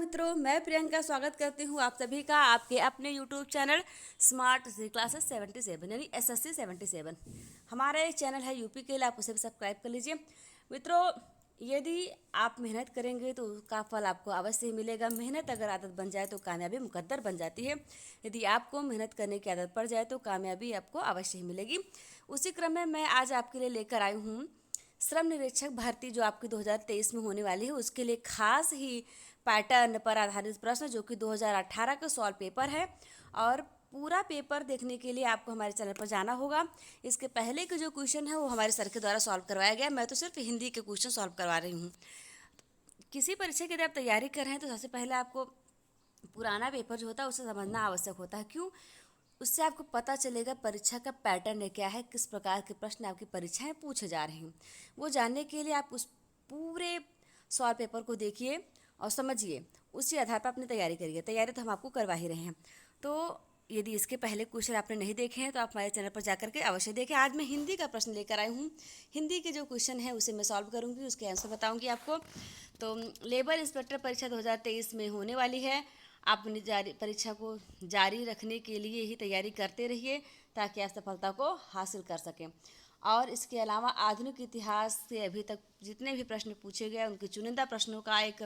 मित्रों, मैं प्रियंका स्वागत करती हूँ आप सभी का आपके अपने YouTube चैनल स्मार्ट क्लासेस 77 यानी SSC 77। हमारा एक चैनल है यूपी के लिए, आप उसे भी सब्सक्राइब कर लीजिए। मित्रों, यदि आप मेहनत करेंगे तो उसका फल आपको अवश्य ही मिलेगा। मेहनत अगर आदत बन जाए तो कामयाबी मुकद्दर बन जाती है। यदि आपको मेहनत करने की आदत पड़ जाए तो कामयाबी आपको अवश्य ही मिलेगी। उसी क्रम में मैं आज आपके लिए लेकर आई हूँ श्रम निरीक्षक भर्ती जो आपकी 2023 में होने वाली है, उसके लिए खास ही पैटर्न पर आधारित प्रश्न जो कि 2018 का सॉल्व पेपर है। और पूरा पेपर देखने के लिए आपको हमारे चैनल पर जाना होगा। इसके पहले के जो क्वेश्चन है वो हमारे सर के द्वारा सॉल्व करवाया गया। मैं तो सिर्फ हिंदी के क्वेश्चन सॉल्व करवा रही हूँ। किसी परीक्षा की यदि आप तैयारी कर रहे हैं तो सबसे पहले आपको पुराना पेपर जो होता है उसे समझना आवश्यक होता है। क्यों? उससे आपको पता चलेगा परीक्षा का पैटर्न क्या है, किस प्रकार के प्रश्न आपकी परीक्षाएं पूछे जा रहे हैं। वो जानने के लिए आप उस पूरे सॉल्व पेपर को देखिए और समझिए, उसी आधार पर अपनी तैयारी करिए। तैयारी तो हम आपको करवा ही रहे हैं। तो यदि इसके पहले क्वेश्चन आपने नहीं देखे हैं तो आप हमारे चैनल पर जाकर के अवश्य देखें। आज मैं हिंदी का प्रश्न लेकर आई हूँ। हिंदी के जो क्वेश्चन है उसे मैं सॉल्व करूँगी, उसके आंसर बताऊँगी आपको। तो लेबर इंस्पेक्टर परीक्षा 2023 में होने वाली है। आप अपनी परीक्षा को जारी रखने के लिए ही तैयारी करते रहिए ताकि आप सफलता को हासिल कर सकें। और इसके अलावा आधुनिक इतिहास से अभी तक जितने भी प्रश्न पूछे गए उनके चुनिंदा प्रश्नों का एक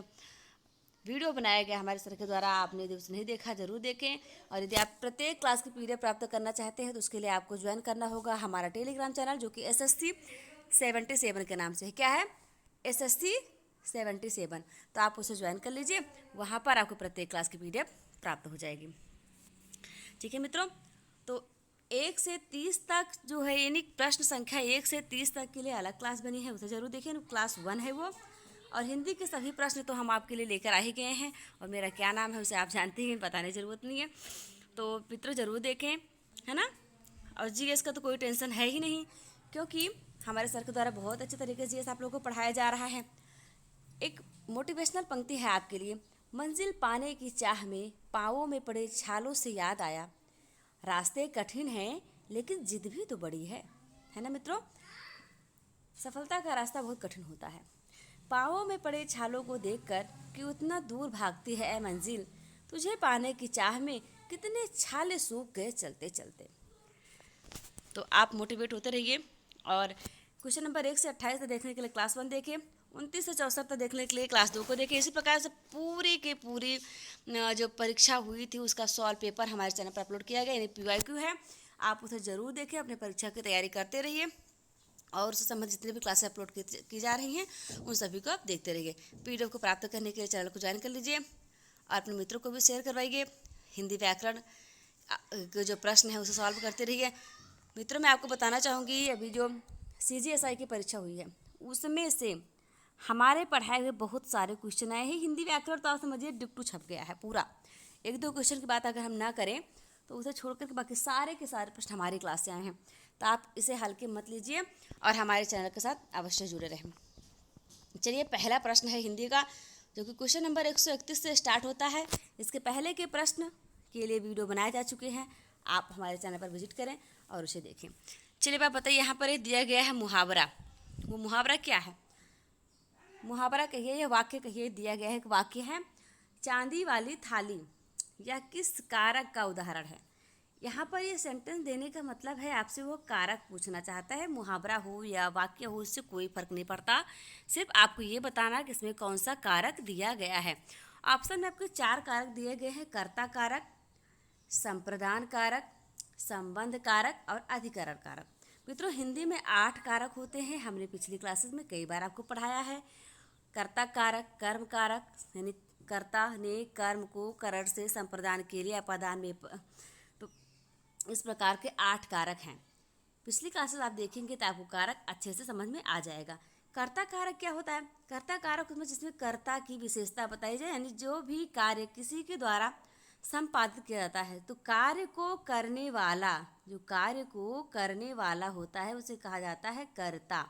वीडियो बनाया गया हमारे सर के द्वारा। आपने यदि उसे नहीं देखा जरूर देखें। और यदि आप प्रत्येक क्लास की PDF प्राप्त करना चाहते हैं तो उसके लिए आपको ज्वाइन करना होगा हमारा टेलीग्राम चैनल जो कि SSC 77 के नाम से है। क्या है? SSC 77। तो आप उसे ज्वाइन कर लीजिए, वहाँ पर आपको प्रत्येक क्लास की PDF प्राप्त हो जाएगी। ठीक है मित्रों, तो 1 से 30 तक जो है यानी प्रश्न संख्या 1 से 30 तक के लिए अलग क्लास बनी है, उसे ज़रूर देखिए। क्लास 1 है वो। और हिंदी के सभी प्रश्न तो हम आपके लिए लेकर आ ही गए हैं। और मेरा क्या नाम है उसे आप जानते हैं, बताने की ज़रूरत नहीं है। तो मित्रों ज़रूर देखें, है ना। और GS का तो कोई टेंशन है ही नहीं, क्योंकि हमारे सर के द्वारा बहुत अच्छे तरीके से GS आप लोगों को पढ़ाया जा रहा है। एक मोटिवेशनल पंक्ति है आपके लिए। मंजिल पाने की चाह में पाँवों में पड़े छालों से याद आया, रास्ते कठिन हैं लेकिन जिद भी तो बड़ी है ना मित्रों। सफलता का रास्ता बहुत कठिन होता है। पाँवों में पड़े छालों को देखकर कि उतना दूर भागती है ऐ मंजिल, तुझे पाने की चाह में कितने छाले सूख गए चलते चलते। तो आप मोटिवेट होते रहिए। और क्वेश्चन नंबर 1 से 28 तक देखने के लिए क्लास 1 देखिए, 29 से 64 तक देखने के लिए क्लास 2 को देखिए। इसी प्रकार से पूरी के पूरी जो परीक्षा हुई थी उसका सॉल्व पेपर हमारे चैनल पर अपलोड किया गया, यानी PYQ है। आप उसे ज़रूर देखें, अपनी परीक्षा की तैयारी करते रहिए। और उससे संबंधित जितने भी क्लासेस अपलोड की जा रही हैं उन सभी को आप देखते रहिए। PDF को प्राप्त करने के लिए चैनल को ज्वाइन कर लीजिए और अपने मित्रों को भी शेयर करवाइए। हिंदी व्याकरण के जो प्रश्न है उसे सॉल्व करते रहिए। मित्रों, मैं आपको बताना चाहूँगी अभी जो CGSI की परीक्षा हुई है उसमें से हमारे पढ़ाए हुए बहुत सारे क्वेश्चन आए हैं। हिंदी व्याकरण तो आप समझिए डिप्टू छप गया है पूरा। 1-2 क्वेश्चन की बात अगर हम ना करें तो उसे छोड़कर के बाकी सारे के सारे प्रश्न हमारी क्लास से आए हैं। तो आप इसे हल्के मत लीजिए और हमारे चैनल के साथ अवश्य जुड़े रहें। चलिए, पहला प्रश्न है हिंदी का जो कि क्वेश्चन नंबर 131 से स्टार्ट होता है। इसके पहले के प्रश्न के लिए वीडियो बनाए जा चुके हैं, आप हमारे चैनल पर विजिट करें और उसे देखें। चलिए बात बताइए, यहाँ पर दिया गया है मुहावरा। वो मुहावरा क्या है? मुहावरा कहिए या वाक्य कहिए, दिया गया है एक वाक्य है, चांदी वाली थाली या किस कारक का उदाहरण है। यहाँ पर ये सेंटेंस देने का मतलब है आपसे वो कारक पूछना चाहता है। मुहावरा हो या वाक्य हो, इससे कोई फर्क नहीं पड़ता, सिर्फ आपको ये बताना कि इसमें कौन सा कारक दिया गया है। ऑप्शन में आपको 4 कारक दिए गए हैं, कर्ता कारक, संप्रदान कारक, संबंध कारक और अधिकरण कारक। मित्रों, हिंदी में 8 कारक होते हैं, हमने पिछली क्लासेस में कई बार आपको पढ़ाया है। कर्ता कारक, कर्म कारक यानी कर्ता ने कर्म को करण से संप्रदान के लिए अपादान में, तो इस प्रकार के 8 कारक हैं। पिछली क्लासेस आप देखेंगे तो आपको कारक अच्छे से समझ में आ जाएगा। कर्ता कारक क्या होता है? कर्ता कारक उसमें जिसमें कर्ता की विशेषता बताई जाए, यानी जो भी कार्य किसी के द्वारा संपादित किया जाता है तो कार्य को करने वाला, जो कार्य को करने वाला होता है उसे कहा जाता है कर्ता।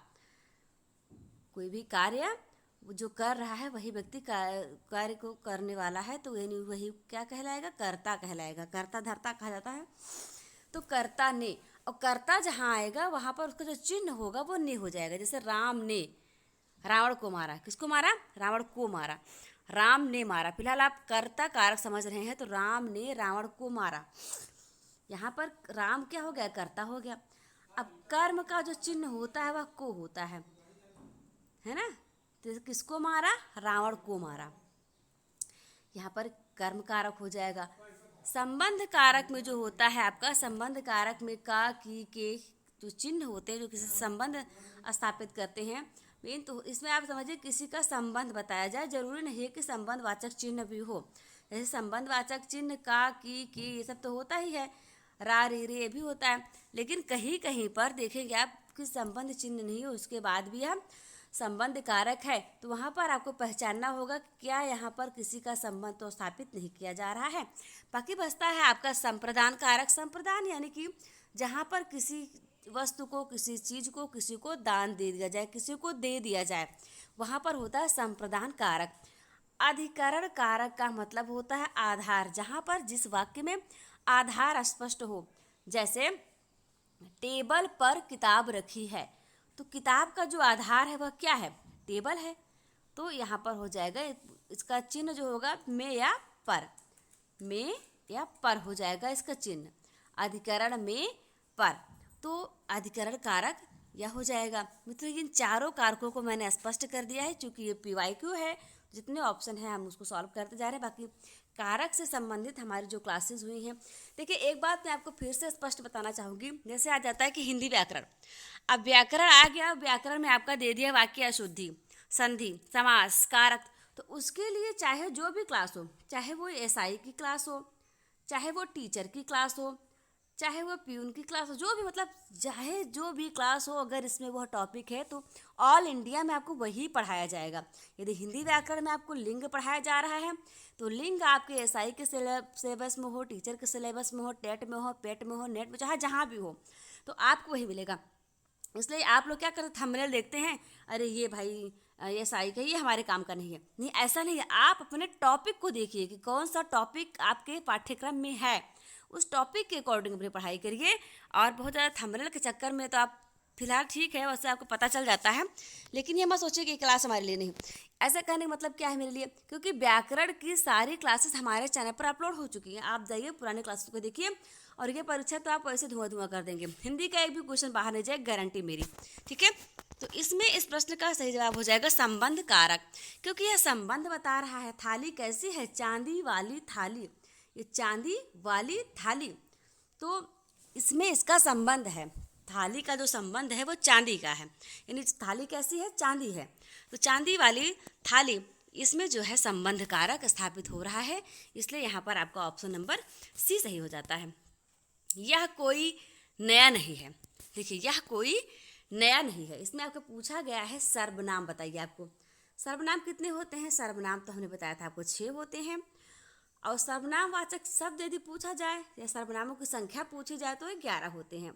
कोई भी कार्य जो कर रहा है वही व्यक्ति कार्य को करने वाला है, तो यानी वही क्या कहलाएगा? कर्ता कहलाएगा। कर्ता धर्ता कहा जाता है। तो कर्ता ने, और कर्ता जहाँ आएगा वहाँ पर उसका जो चिन्ह होगा वो ने हो जाएगा। जैसे राम ने रावण को मारा, किसको मारा? रावण को मारा। राम ने मारा, फिलहाल आप कर्ता कारक समझ रहे हैं, तो राम ने रावण को मारा। यहाँ पर राम क्या हो गया, कर्ता हो गया। अब कर्म का जो चिन्ह होता है वह को होता है ना। तो किसको मारा, रावण को मारा। यहाँ पर कर्म कारक हो जाएगा। संबंध कारक में जो होता है आपका, संबंध कारक में का, की, के जो चिन्ह होते हैं जो किसी से संबंध स्थापित करते हैं मेन, तो इसमें आप समझिए किसी का संबंध बताया जाए, जरूरी नहीं है कि संबंध वाचक चिन्ह भी हो। जैसे संबंध वाचक चिन्ह का, की, ये सब तो होता ही है, रा, रे, रे भी होता है, लेकिन कहीं कहीं पर देखेंगे आप कि संबंध चिन्ह नहीं हो, उसके बाद भी हम संबंध कारक है, तो वहाँ पर आपको पहचानना होगा क्या यहाँ पर किसी का संबंध तो स्थापित नहीं किया जा रहा है। बाकी बचता है आपका संप्रदान कारक। संप्रदान यानी कि जहाँ पर किसी वस्तु को, किसी चीज को किसी को दान दे दिया जाए, किसी को दे दिया जाए, वहाँ पर होता है संप्रदान कारक। अधिकरण कारक का मतलब होता है आधार, जहाँ पर जिस वाक्य में आधार स्पष्ट हो। जैसे टेबल पर किताब रखी है, तो किताब का जो आधार है वह क्या है, टेबल है, तो यहाँ पर हो जाएगा इसका चिन्ह जो होगा में या पर, में या पर हो जाएगा इसका चिन्ह, अधिकरण में पर, तो अधिकरण कारक यह हो जाएगा। मित्रों इन चारों कारकों को मैंने स्पष्ट कर दिया है, क्योंकि ये PYQ है, जितने ऑप्शन हैं हम उसको सॉल्व करते जा रहे हैं। बाकी कारक से संबंधित हमारी जो क्लासेस हुई हैं, देखिए एक बात मैं आपको फिर से स्पष्ट बताना चाहूँगी। जैसे आ जाता है कि हिंदी व्याकरण, अब व्याकरण आ गया, व्याकरण में आपका दे दिया वाक्य अशुद्धि, संधि, समास, कारक, तो उसके लिए चाहे जो भी क्लास हो, चाहे वो SI की क्लास हो, चाहे वो टीचर की क्लास हो, चाहे वो प्यून की क्लास हो, जो भी मतलब चाहे जो भी क्लास हो, अगर इसमें वह टॉपिक है तो ऑल इंडिया में आपको वही पढ़ाया जाएगा। यदि हिंदी व्याकरण में आपको लिंग पढ़ाया जा रहा है, तो लिंग आपके SI के सिलेबस में हो, टीचर के सिलेबस में हो, टेट में हो, पेट में हो, नेट में, चाहे जहाँ भी हो, तो आपको वही मिलेगा। इसलिए आप लोग क्या करते, थंबनेल देखते हैं, अरे ये भाई SI का, ये हमारे काम का नहीं है। नहीं, ऐसा नहीं है, आप अपने टॉपिक को देखिए कि कौन सा टॉपिक आपके पाठ्यक्रम में है, उस टॉपिक के अकॉर्डिंग अपनी पढ़ाई करिए। और बहुत ज़्यादा थंबनेल के चक्कर में तो आप फिलहाल ठीक है, वैसे आपको पता चल जाता है, लेकिन ये मत सोचिए कि क्लास हमारे लिए नहीं। ऐसा कहने का मतलब क्या है मेरे लिए, क्योंकि व्याकरण की सारी क्लासेस हमारे चैनल पर अपलोड हो चुकी हैं। आप जाइए पुराने क्लासेस को देखिए, और ये परीक्षा तो आप वैसे धुआं धुआं कर देंगे। हिंदी का एक भी क्वेश्चन बाहर नहीं जाए, गारंटी मेरी, ठीक है। तो इसमें इस प्रश्न का सही जवाब हो जाएगा संबंध कारक, क्योंकि यह संबंध बता रहा है। थाली कैसी है, चांदी वाली थाली, ये चांदी वाली थाली, तो इसमें इसका संबंध है। थाली का जो संबंध है वो चांदी का है, यानी थाली कैसी है, चांदी है, तो चांदी वाली थाली, इसमें जो है संबंध कारक स्थापित हो रहा है। इसलिए यहाँ पर आपका ऑप्शन नंबर C सही हो जाता है। यह कोई नया नहीं है, देखिए यह कोई नया नहीं है, इसमें आपको पूछा गया है सर्वनाम बताइए। आपको सर्वनाम कितने होते हैं, सर्वनाम तो हमने बताया था आपको 6 होते हैं, और सर्वनाम वाचक शब्द यदि पूछा जाए या सर्वनामों की संख्या पूछी जाए तो 11 होते हैं।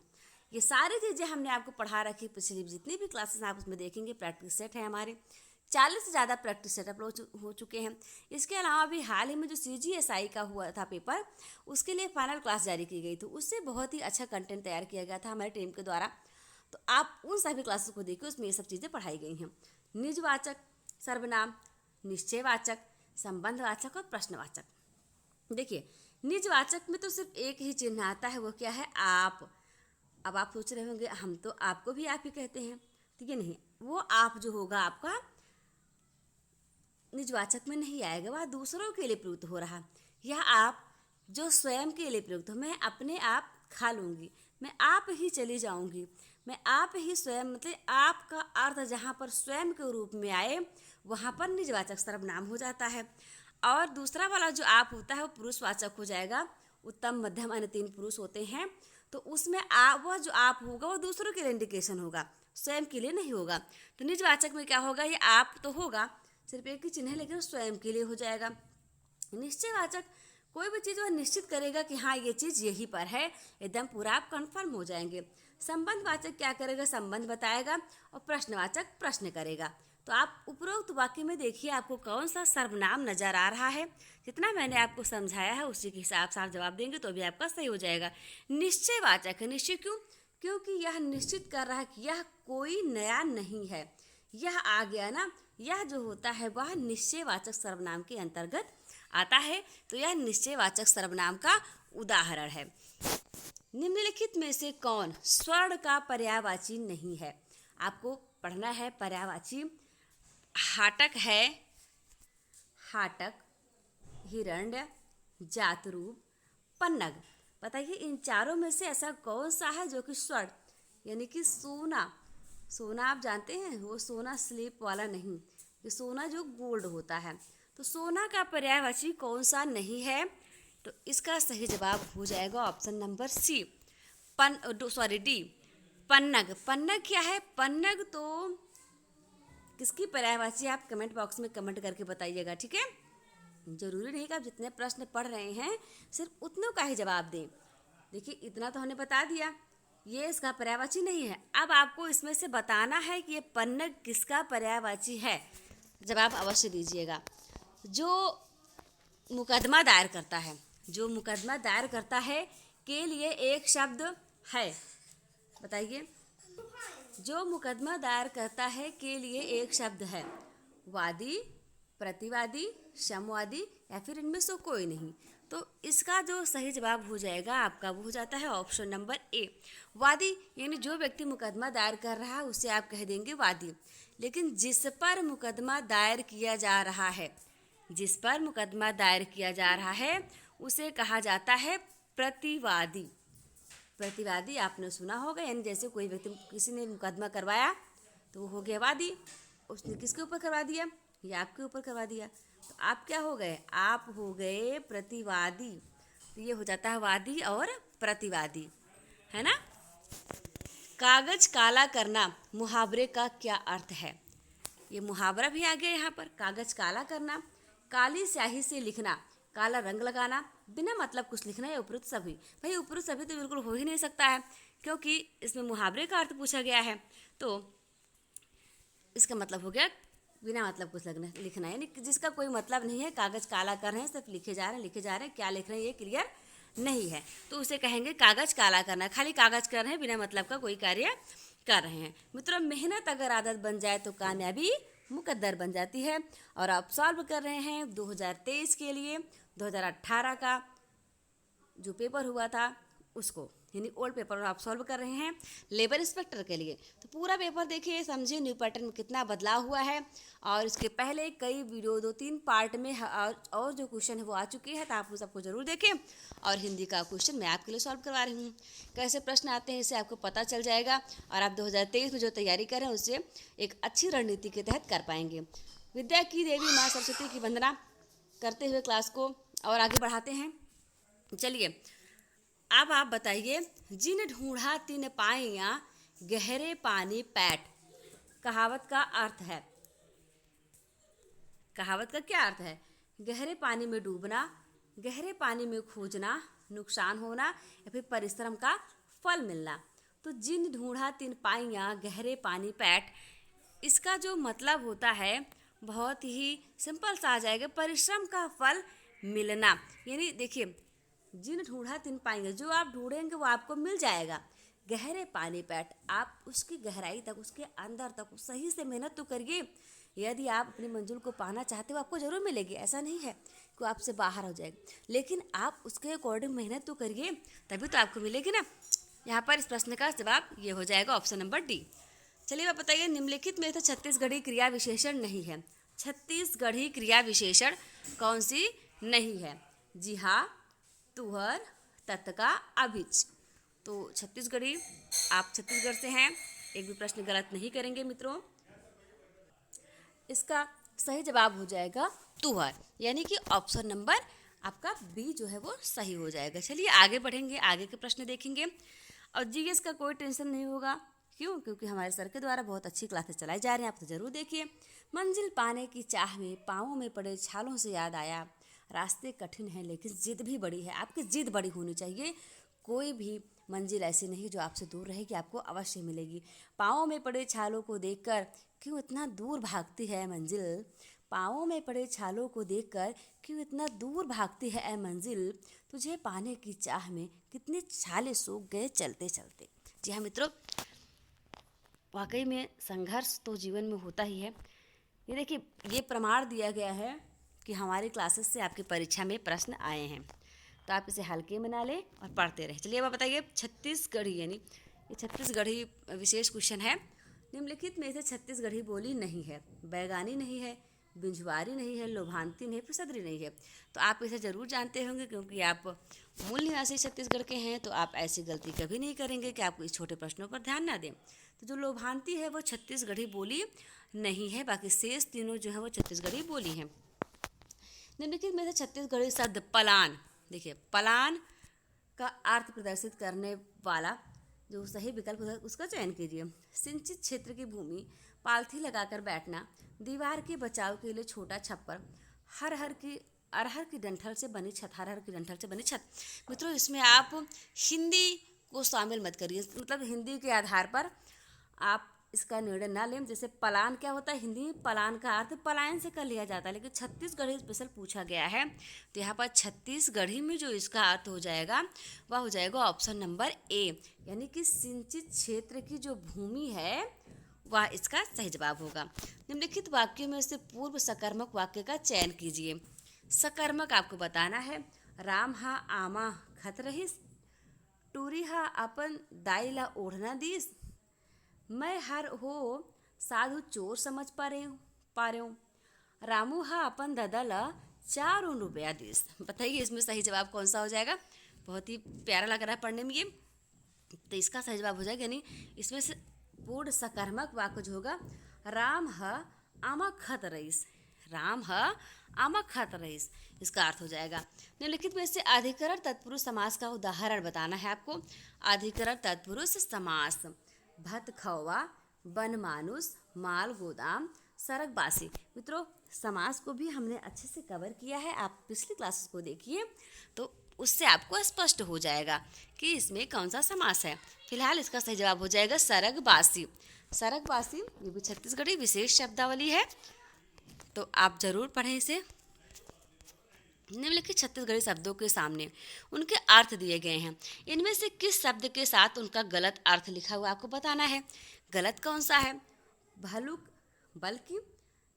ये सारी चीज़ें हमने आपको पढ़ा रखी, पिछली जितनी भी क्लासेस आप उसमें देखेंगे प्रैक्टिस सेट है हमारे, 40 से ज़्यादा प्रैक्टिस सेट अपलोड हो चुके हैं। इसके अलावा भी हाल ही में जो CGSI का हुआ था पेपर, उसके लिए फाइनल क्लास जारी की गई थी, उससे बहुत ही अच्छा कंटेंट तैयार किया गया था हमारी टीम के द्वारा, तो आप उन सभी क्लासेस को देखिए, उसमें ये सब चीज़ें पढ़ाई गई हैं। निजवाचक, सर्वनाम, निश्चयवाचक, संबंधवाचक और प्रश्नवाचक। देखिए निजवाचक में तो सिर्फ एक ही चिन्ह आता है, वो क्या है, आप। अब आप सोच रहे होंगे हम तो आपको भी आप ही कहते हैं, ठीक है, नहीं, वो आप जो होगा आपका निजवाचक में नहीं आएगा, वह दूसरों के लिए प्रयुक्त हो रहा। यह आप जो स्वयं के लिए प्रयुक्त हो, मैं अपने आप खा लूँगी, मैं आप ही चली जाऊँगी, मैं आप ही स्वयं, मतलब आपका अर्थ जहाँ पर स्वयं के रूप में आए वहाँ पर निजवाचक सर्वनाम हो जाता है। और दूसरा वाला जो आप होता है वो पुरुषवाचक हो जाएगा। उत्तम, मध्यम, अन्य 3 पुरुष होते हैं, तो उसमें आप, वह जो आप होगा वो दूसरों के लिए इंडिकेशन होगा, स्वयं के लिए नहीं होगा। तो निजवाचक में क्या होगा, ये आप तो होगा, सिर्फ एक ही चिन्ह है, लेकिन स्वयं के लिए हो जाएगा। निश्चयवाचक कोई भी चीज़ वह निश्चित करेगा कि हाँ ये चीज़ यहीं पर है, एकदम पूरा आप कन्फर्म हो जाएंगे। संबंधवाचक क्या करेगा, संबंध बताएगा, और प्रश्नवाचक प्रश्न करेगा। तो आप उपरोक्त वाक्य में देखिए आपको कौन सा सर्वनाम नजर आ रहा है। जितना मैंने आपको समझाया है उसी के हिसाब से आप जवाब देंगे तो भी आपका सही हो जाएगा। निश्चयवाचक है, निश्चय क्यों, क्योंकि यह निश्चित कर रहा है कि यह कोई नया नहीं है। यह आ गया ना, यह जो होता है वह निश्चयवाचक सर्वनाम के अंतर्गत आता है। तो यह निश्चयवाचक सर्वनाम का उदाहरण है। निम्नलिखित में से कौन स्वर्ण का पर्यायवाची नहीं है? आपको पढ़ना है पर्यायवाची। हाटक है, हाटक, हिरण्य, जातरूप, पन्नग। बताइए इन चारों में से ऐसा कौन सा है जो कि स्वर्ण यानी कि सोना, सोना आप जानते हैं वो सोना स्लिप वाला नहीं, ये सोना जो गोल्ड होता है। तो सोना का पर्यायवाची कौन सा नहीं है? तो इसका सही जवाब हो जाएगा ऑप्शन नंबर सी, डी, पन्नग। पन्नग क्या है? पन्नग तो किसकी पर्यायवाची आप कमेंट बॉक्स में कमेंट करके बताइएगा, ठीक है। जरूरी नहीं कि आप जितने प्रश्न पढ़ रहे हैं सिर्फ उतनों का ही जवाब दें। देखिए इतना तो हमने बता दिया, ये इसका पर्यायवाची नहीं है। अब आपको इसमें से बताना है कि ये पन्नग किसका पर्यायवाची है। जवाब अवश्य दीजिएगा। जो मुकदमा दायर करता है, जो मुकदमा दायर करता है के लिए एक शब्द है। बताइए, जो मुकदमा दायर करता है के लिए एक शब्द है। वादी, प्रतिवादी, समवादी या फिर इनमें से कोई नहीं। तो इसका जो सही जवाब हो जाएगा आपका वो हो जाता है ऑप्शन नंबर ए, वादी। यानी जो व्यक्ति मुकदमा दायर कर रहा है उसे आप कह देंगे वादी। लेकिन जिस पर मुकदमा दायर किया जा रहा है, जिस पर मुकदमा दायर किया जा रहा है उसे कहा जाता है प्रतिवादी। प्रतिवादी आपने सुना होगा, यानी जैसे कोई व्यक्ति किसी ने मुकदमा करवाया तो वो हो गया वादी। उसने किसके ऊपर करवा दिया? ये आपके ऊपर करवा दिया, तो आप क्या हो गए? आप हो गए प्रतिवादी। तो ये हो जाता है वादी और प्रतिवादी, है ना। कागज काला करना मुहावरे का क्या अर्थ है? ये मुहावरा भी आ गया यहाँ पर। कागज काला करना, काली स्याही से लिखना, काला रंग लगाना, बिना मतलब कुछ लिखना, या उपरुक्त सभी। भाई उपरुक्त सभी तो बिल्कुल हो ही नहीं सकता है, क्योंकि इसमें मुहावरे का अर्थ पूछा गया है। तो इसका मतलब हो गया बिना मतलब कुछ लिखना, यानी जिसका कोई मतलब नहीं है। कागज काला कर रहे हैं, सिर्फ लिखे जा रहे हैं, लिखे जा रहे हैं, क्या लिख रहे हैं ये क्लियर नहीं है, तो उसे कहेंगे कागज काला करना। खाली कागज कर रहे हैं, बिना मतलब का कोई कार्य कर रहे हैं। मित्रों, मेहनत अगर आदत बन जाए तो कामयाबी मुकद्दर बन जाती है। और आप सॉल्व कर रहे हैं 2023 के लिए 2018 का जो पेपर हुआ था उसको, यानी ओल्ड पेपर आप सॉल्व कर रहे हैं लेबर इंस्पेक्टर के लिए। तो पूरा पेपर देखिए, समझिए न्यू पैटर्न में कितना बदलाव हुआ है। और इसके पहले कई वीडियो 2-3 पार्ट में और जो क्वेश्चन है वो आ चुके हैं, तो आप उस सबको जरूर देखें। और हिंदी का क्वेश्चन मैं आपके लिए सॉल्व करवा रही हूँ। कैसे प्रश्न आते हैं इसे आपको पता चल जाएगा, और आप 2023 में जो तैयारी कर रहे हैं उसे एक अच्छी रणनीति के तहत कर पाएंगे। विद्या की देवी माँ सरस्वती की वंदना करते हुए क्लास को और आगे बढ़ाते हैं। चलिए अब आप बताइए, जिन ढूंढा तिन पाइयाँ गहरे पानी पैठ, कहावत का अर्थ है। कहावत का क्या अर्थ है? गहरे पानी में डूबना, गहरे पानी में खोजना, नुकसान होना या फिर परिश्रम का फल मिलना। तो जिन ढूंढा तिन पाइयाँ गहरे पानी पैठ, इसका जो मतलब होता है बहुत ही सिंपल सा आ जाएगा, परिश्रम का फल मिलना। यानी देखिए, जिन ढूंढा तिन पाएंगे, जो आप ढूंढेंगे वो आपको मिल जाएगा। गहरे पानी पैठ, आप उसकी गहराई तक, उसके अंदर तक सही से मेहनत तो करिए। यदि आप अपनी मंजिल को पाना चाहते हो आपको ज़रूर मिलेगी, ऐसा नहीं है कि आपसे बाहर हो जाएगी, लेकिन आप उसके अकॉर्डिंग मेहनत तो करिए, तभी तो आपको मिलेगी ना। यहाँ पर इस प्रश्न का जवाब ये हो जाएगा ऑप्शन नंबर डी। चलिए आप बताइए, निम्नलिखित में से छत्तीसगढ़ी क्रिया विशेषण नहीं है। छत्तीसगढ़ी क्रिया विशेषण कौन सी नहीं है? जी हाँ, तुहर, तत्का, अभिच। तो छत्तीसगढ़ी, आप छत्तीसगढ़ से हैं, एक भी प्रश्न गलत नहीं करेंगे मित्रों। इसका सही जवाब हो जाएगा तुहर, यानी कि ऑप्शन नंबर आपका बी जो है वो सही हो जाएगा। चलिए आगे बढ़ेंगे, आगे के प्रश्न देखेंगे। और जीएस का कोई टेंशन नहीं होगा, क्यों? क्योंकि हमारे सर के द्वारा बहुत अच्छी क्लासेस चलाई जा रही हैं, आप तो ज़रूर देखिए। मंजिल पाने की चाह में पाँवों में पड़े छालों से याद आया, रास्ते कठिन हैं लेकिन जिद भी बड़ी है। आपकी जिद बड़ी होनी चाहिए। कोई भी मंजिल ऐसी नहीं जो आपसे दूर रहेगी, आपको अवश्य मिलेगी। पाँवों में पड़े छालों को देखकर क्यों इतना दूर भागती है मंजिल, पाँवों में पड़े छालों को देखकर क्यों इतना दूर भागती है ऐ मंजिल, तुझे पाने की चाह में कितने छाले सूख गए चलते चलते। जी हाँ मित्रों, वाकई में संघर्ष तो जीवन में होता ही है, ये देखिए, ये प्रमाण दिया गया है कि हमारी क्लासेस से आपकी परीक्षा में प्रश्न आए हैं, तो आप इसे हल्के में ना लें और पढ़ते रहें। चलिए अब बताइए, छत्तीसगढ़ी यानी ये छत्तीसगढ़ी विशेष क्वेश्चन है। निम्नलिखित में से छत्तीसगढ़ी बोली नहीं है। बैगानी नहीं है, बिंझवारी नहीं है, लोभांती नहीं, प्रसदरी नहीं है। तो आप इसे ज़रूर जानते होंगे, क्योंकि आप मूल निवासी छत्तीसगढ़ के हैं, तो आप ऐसी गलती कभी नहीं करेंगे कि आप इस छोटे प्रश्नों पर ध्यान ना दें। तो जो लोभांती है वो छत्तीसगढ़ी बोली नहीं है, बाकी शेष तीनों जो है वो छत्तीसगढ़ी बोली हैं। निम्नलिखित में से छत्तीसगढ़ी शब्द पलान, देखिए पलान का अर्थ प्रदर्शित करने वाला जो सही विकल्प है उसका चयन कीजिए। सिंचित क्षेत्र की भूमि, पालथी लगाकर बैठना, दीवार के बचाव के लिए छोटा छप्पर, अरहर की डंठल से बनी छत, हरहर की डंठल से बनी छत। मित्रों, इसमें आप हिंदी को शामिल मत करिए, मतलब हिंदी के आधार पर आप इसका निर्णय ना लें। जैसे पलान क्या होता है, हिंदी में पलान का अर्थ पलायन से कर लिया जाता है, लेकिन छत्तीसगढ़ी स्पेशल पूछा गया है, तो यहाँ पर छत्तीसगढ़ी में जो इसका अर्थ हो जाएगा वह हो जाएगा ऑप्शन नंबर ए, यानी कि सिंचित क्षेत्र की जो भूमि है वह इसका सही जवाब होगा। निम्नलिखित वाक्यों में से पूर्व सकर्मक वाक्य का चयन कीजिए। सकर्मक आपको बताना है। राम हा आमा खत रहीस, टूरी हा अपन दाई ला ओढ़ना दीस, मैं हर हो साधु चोर समझ पा रहे हूँ, रामू हा अपन दादा ला 4 रुपया दीस। बताइए इसमें सही जवाब कौन सा हो जाएगा। बहुत ही प्यारा लग रहा है पढ़ने में ये, तो इसका सही जवाब हो जाएगा, यानी इसमें से पूर्ण सकर्मक वाक्य जो होगा, राम ह आमा खत रईस, राम ह आमा खत रईस, इसका अर्थ हो जाएगा। निम्नलिखित में से अधिकरण तत्पुरुष समास का उदाहरण बताना है आपको। अधिकरण तत्पुरुष समास, भत खौवा, बन मानुस, माल गोदाम, सरक बासी। मित्रों, समास को भी हमने अच्छे से कवर किया है, आप पिछली क्लासेस को देखिए तो उससे आपको स्पष्ट हो जाएगा कि इसमें कौन सा समास है। फिलहाल इसका सही जवाब हो जाएगा सरक बासी। सरक बासी ये भी छत्तीसगढ़ी विशेष शब्दावली है, तो आप जरूर पढ़ें इसे। निम्नलिखित छत्तीसगढ़ी शब्दों के सामने उनके अर्थ दिए गए हैं। इनमें से किस शब्द के साथ उनका गलत अर्थ लिखा हुआ आपको बताना है। गलत कौन सा है। भलुक बल्कि,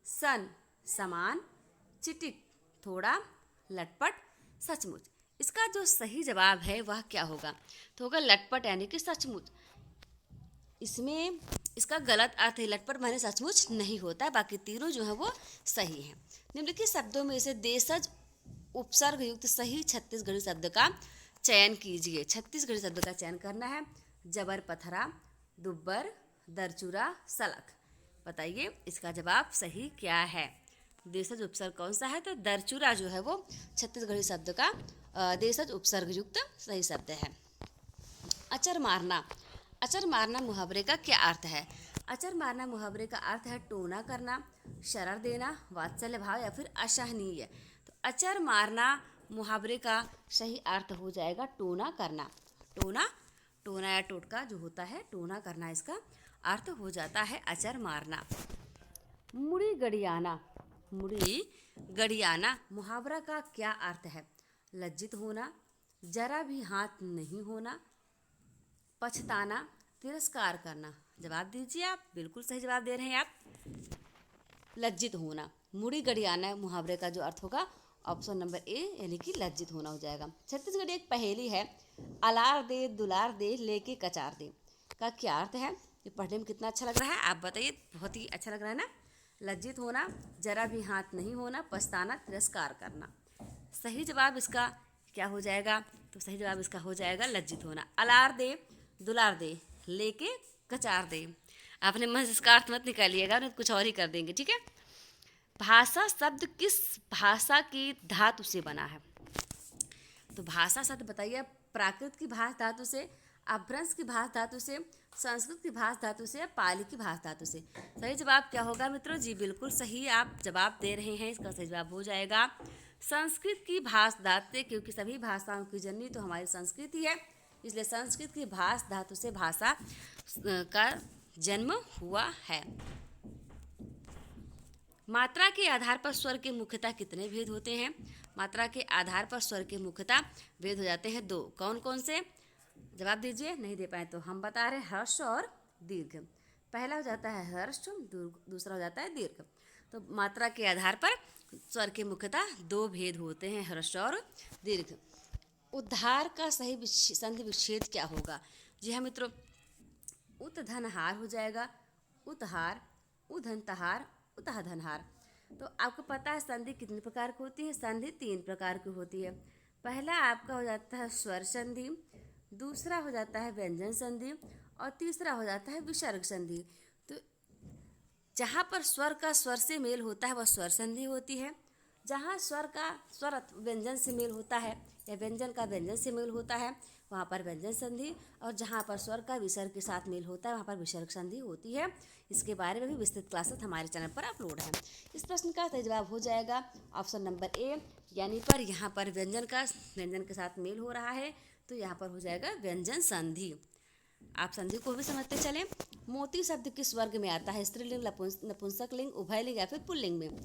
सन समान, चिटिक थोड़ा, लटपट सचमुच। इसका जो सही जवाब है वह क्या होगा, तो होगा लटपट यानी कि सचमुच। इसमें इसका गलत अर्थ है, लटपट माने सचमुच नहीं होता, बाकी तीनों जो है वो सही हैं। निम्नलिखित शब्दों में से देशज उपसर्ग युक्त सही छत्तीसगढ़ी शब्द का चयन कीजिए। छत्तीसगढ़ी शब्द का चयन करना है। जबर पथरा, दुब्बर, दरचूरा, सलख। बताइए इसका जवाब सही क्या है। देशज उपसर्ग कौन सा है, तो दरचूरा जो है वो छत्तीसगढ़ी शब्द का देशज उपसर्ग युक्त सही शब्द है। अचर मारना, अचर मारना मुहावरे का क्या अर्थ है। अचर मारना मुहावरे का अर्थ है टोना करना, शरण देना, वात्सल्य भाव या फिर असहनीय। तो अचर मारना मुहावरे का सही अर्थ हो जाएगा टोना करना। टोना या टोटका जो होता है, टोना करना इसका अर्थ हो जाता है अचर मारना। मुड़ी गड़ियाना, मुड़ी गड़ियाना मुहावरा का क्या अर्थ है। लज्जित होना, जरा भी हाथ नहीं होना, पछताना, तिरस्कार करना। जवाब दीजिए आप, बिल्कुल सही जवाब दे रहे हैं आप। लज्जित होना, मुड़ी गड़ियाना मुहावरे का जो अर्थ होगा ऑप्शन नंबर ए, यानी कि लज्जित होना हो जाएगा। छत्तीसगढ़ी एक पहेली है, अलार दे दुलार दे लेके कचार दे का क्या अर्थ है। ये पढ़ने में कितना अच्छा लग रहा है आप बताइए, बहुत ही अच्छा लग रहा है ना। लज्जित होना, जरा भी हाथ नहीं होना, पछताना, तिरस्कार करना। सही जवाब इसका क्या हो जाएगा, तो सही जवाब इसका हो जाएगा लज्जित होना। अलार दे दुलार दे लेके कचार दे, आपने मन से इसका अर्थ मत निकालिएगा, नहीं कुछ और ही कर देंगे, ठीक है। भाषा शब्द किस भाषा की धातु से बना है। तो भाषा शब्द बताइए, प्राकृत की भाष धातु से, अपभ्रंश की भाष धातु से, संस्कृत की भाष धातु से, पाली की भाष धातु से। सही जवाब क्या होगा मित्रों, जी बिल्कुल सही आप जवाब दे रहे हैं। इसका सही जवाब हो जाएगा संस्कृत की भाष धातु से, क्योंकि सभी भाषाओं की जननी तो हमारी संस्कृत ही है, इसलिए संस्कृत की भाष धातु से भाषा का जन्म हुआ है। मात्रा के आधार पर स्वर के मुख्यतः कितने भेद होते हैं। मात्रा के आधार पर स्वर के मुख्यतः भेद हो जाते हैं 2। कौन कौन से, जवाब दीजिए। नहीं दे पाए तो हम बता रहे हैं, हर्ष और दीर्घ। पहला हो जाता है हर्ष, दूसरा हो जाता है दीर्घ। तो मात्रा के आधार पर स्वर के मुख्यतः दो भेद होते हैं, ह्रस्व और दीर्घ। उद्धार का सही संधि विच्छेद क्या होगा? जी हाँ मित्रों, उत धनहार हो जाएगा, उतहार, उधनतहार, उतः धनहार। तो आपको पता है संधि कितने प्रकार की होती है? संधि 3 प्रकार की होती है। पहला आपका हो जाता है स्वर संधि, दूसरा हो जाता है व्यंजन संधि और तीसरा हो जाता है विसर्ग संधि। तो जहाँ पर स्वर का स्वर से मेल होता है वह स्वर संधि होती है, जहाँ स्वर का स्वर व्यंजन से मेल होता है या व्यंजन का व्यंजन से मेल होता है वहाँ पर व्यंजन संधि, और जहाँ पर स्वर का विसर्ग के साथ मेल होता है वहाँ पर विसर्ग संधि होती है। इसके बारे में भी विस्तृत क्लासेस हमारे चैनल पर अपलोड है। इस प्रश्न का सही जवाब हो जाएगा ऑप्शन नंबर ए, यानी पर यहाँ पर व्यंजन का व्यंजन के साथ मेल हो रहा है तो यहाँ पर हो जाएगा व्यंजन संधि। आप संधि को भी समझते चलें। मोती शब्द किस वर्ग में आता है? स्त्रीलिंग, नपुंसक लिंग, उभयलिंग या फिर पुल्लिंग में?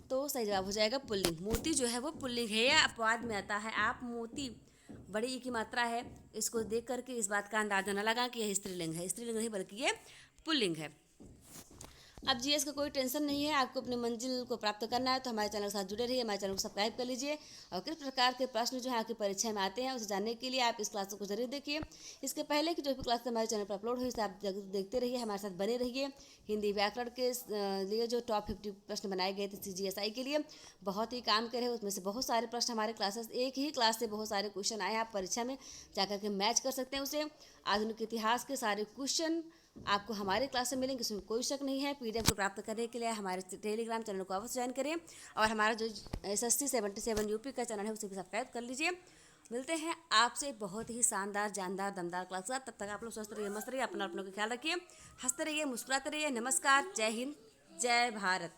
तो सही जवाब हो जाएगा पुल्लिंग। मोती जो है वो पुल्लिंग है या अपवाद में आता है। आप मोती बड़ी ई की मात्रा है, इसको देख करके इस बात का अंदाजा न लगा कि यह स्त्रीलिंग है। स्त्रीलिंग नहीं बल्कि ये पुल्लिंग है। अब जीएस का कोई टेंशन नहीं है, आपको अपनी मंजिल को प्राप्त करना है तो हमारे चैनल के साथ जुड़े रहिए, हमारे चैनल को सब्सक्राइब कर लीजिए। और किस प्रकार के प्रश्न जो है आपकी परीक्षा में आते हैं उसे जानने के लिए आप इस क्लास को जरूर देखिए। इसके पहले की जो भी क्लास हमारे चैनल पर अपलोड हुई उसे आप देखते रहिए, हमारे साथ बने रहिए। हिंदी व्याकरण के लिए जो टॉप 50 प्रश्न बनाए गए थे CGSI के लिए, बहुत ही काम करे, उसमें से बहुत सारे प्रश्न हमारे क्लासेस, एक ही क्लास से बहुत सारे क्वेश्चन आए, आप परीक्षा में जाकर के मैच कर सकते हैं उसे। आधुनिक इतिहास के सारे क्वेश्चन आपको हमारे क्लास में मिलेंगे, इसमें कोई शक नहीं है। PDF को प्राप्त करने के लिए हमारे टेलीग्राम चैनल को अवश्य ज्वाइन करें और हमारा जो SSC 77 UP का चैनल है उसे भी सब्सक्राइब कर लीजिए। मिलते हैं आपसे बहुत ही शानदार, जानदार, दमदार क्लास के साथ। तब तक आप लोग स्वस्थ रहिए, मस्त रहिए, अपना का ख्याल रखिए, हंसते रहिए, मुस्कुराते रहिए। नमस्कार, जय हिंद, जय भारत।